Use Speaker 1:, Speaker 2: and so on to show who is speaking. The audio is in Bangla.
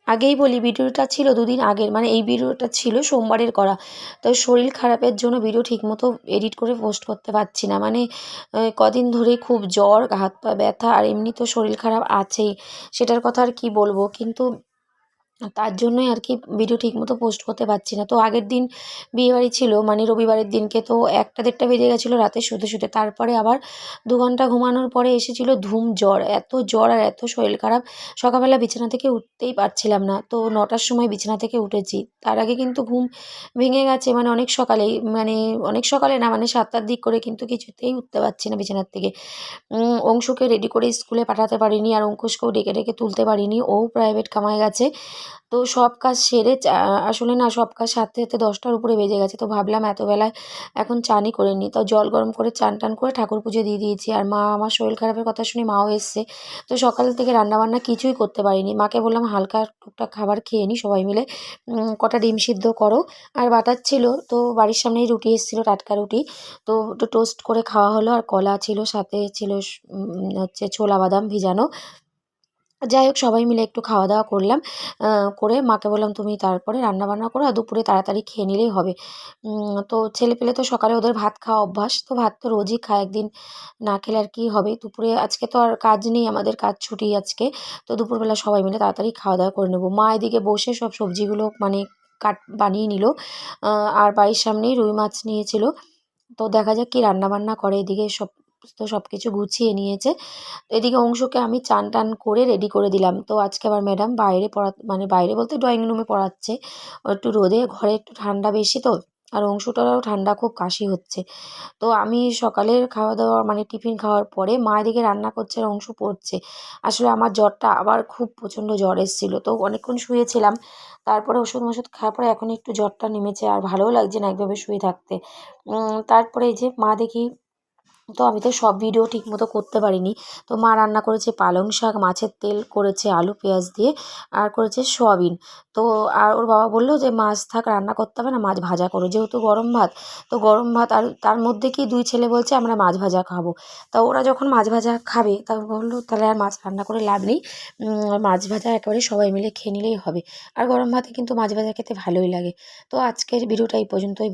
Speaker 1: আগেই বলি ভিডিওটা ছিল দুদিন আগের, মানে এই ভিডিওটা ছিল সোমবারের করা। তো শরীর খারাপের জন্য ভিডিও ঠিকমতো এডিট করে পোস্ট করতে পারছি না। মানে কদিন ধরেই খুব জ্বর, হাত পা ব্যথা, আর এমনি তো শরীর খারাপ আছেই, সেটার কথা আর কি বলবো। কিন্তু তার জন্যই আর কি ভিডিও ঠিকমতো পোস্ট করতে পারছি না। তো আগের দিন বিয়েবাড়ি ছিল, মানে রবিবারের দিনকে, তো 1টা 1:30 বেজে গেছিলো রাতে শুতে শুতে। তারপরে আবার 2 ঘন্টা ঘুমানোর পরে এসেছিলো ধুম জ্বর, এত জ্বর আর এত শরীর খারাপ, সকালবেলা বিছানা থেকে উঠতেই পারছিলাম না। তো 9টার সময় বিছানা থেকে উঠেছি, তার আগে কিন্তু ঘুম ভেঙে গেছে, মানে অনেক সকালেই, মানে অনেক সকালে না, মানে 7টার দিক করে, কিন্তু কিছুতেই উঠতে পারছি না বিছানার থেকে। অংশুকে রেডি করে স্কুলে পাঠাতে পারিনি, আর অঙ্কুশকেও ডেকে ডেকে তুলতে পারিনি, ও প্রাইভেট কামায় গেছে। তো সব কাজ সেরে আসলে না, সব কাজ সারতে সারতে 10টার উপরে বেজে গেছে। তো ভাবলাম এত বেলায় এখন চানই করে নিই। তো জল গরম করে চান টান করে ঠাকুর পুজো দিয়ে দিয়েছি। আর মা, আমার শরীর খারাপের কথা শুনে মাও এসছে। তো সকাল থেকে রান্নাবান্না কিছুই করতে পারিনি। মাকে বললাম হালকা টুকটাক খাবার খেয়ে নিই সবাই মিলে, কটা ডিম সিদ্ধ করো। আর বাটার ছিল, তো বাড়ির সামনেই রুটি এসেছিলো, টাটকা রুটি। তো একটু টোস্ট করে খাওয়া হলো, আর কলা ছিল, সাথে ছিল হচ্ছে ছোলা বাদাম ভিজানো। যাই হোক, সবাই মিলে একটু খাওয়া দাওয়া করলাম। করে মাকে বললাম তুমি তারপরে রান্নাবান্না করো, আর দুপুরে তাড়াতাড়ি খেয়ে নিলেই হবে। তো ছেলেপেলে তো সকালে ওদের ভাত খাওয়া অভ্যাস, তো ভাত তো রোজই খায়, একদিন না খেলে আর কি হবে। দুপুরে আজকে তো আর কাজ নেই, আমাদের কাজ ছুটি আজকে। তো দুপুরবেলা সবাই মিলে তাড়াতাড়ি খাওয়া দাওয়া করে নেবো। মা এদিকে বসে সব সবজিগুলো মানে বানিয়ে নিল। আর বাড়ির সামনেই রুই মাছ নিয়েছিল। তো দেখা যাক কি রান্নাবান্না করে। এদিকে সব কিছু গুছিয়ে নিয়েছে। এদিকে অংশুকে আমি চান টান করে রেডি করে দিলাম। তো আজকে আবার ম্যাডাম বাইরে মানে বাইরে বলতে ড্রয়িং রুমে পড়াচ্ছে, একটু রোদে, ঘরে একটু ঠান্ডা বেশি তো। আর অংশুটারও ঠান্ডা, খুব কাশি হচ্ছে। তো আমি সকালের খাওয়া দাওয়া মানে টিফিন খাওয়ার পরে মা এদিকে রান্না করছে আর অংশু পড়ছে। আসলে আমার জ্বরটা আবার খুব প্রচণ্ড জ্বর এসেছিলো, তো অনেকক্ষণ শুয়েছিলাম। তারপরে ওষুধ খাওয়ার পরে এখন একটু জ্বরটা নেমেছে, আর ভালোও লাগছে না একভাবে শুয়ে থাকতে। তারপরে এই যে মা দেখি, তো আমি তো সব ভিডিও ঠিকমতো করতে পারিনি। তো মা রান্না করেছে পালং শাক, মাছের তেল করেছে আলু পেঁয়াজ দিয়ে, আর করেছে সয়াবিন। তো আর ওর বাবা বলল যে মাছ থাক, রান্না করতে হবে না, মাছ ভাজা করো, যেহেতু গরম ভাত। তো গরম ভাত, আর তার মধ্যে কি 2 ছেলে বলছে আমরা মাছ ভাজা খাবো। তা ওরা যখন মাছ ভাজা খাবে, তা বললো তাহলে আর মাছ রান্না করে লাভ নেই, মাছ ভাজা একেবারে সবাই মিলে খেয়ে নিলেই হবে। আর গরম ভাতে কিন্তু মাছ ভাজা খেতে ভালোই লাগে। তো আজকের ভিডিওটা এই পর্যন্তই।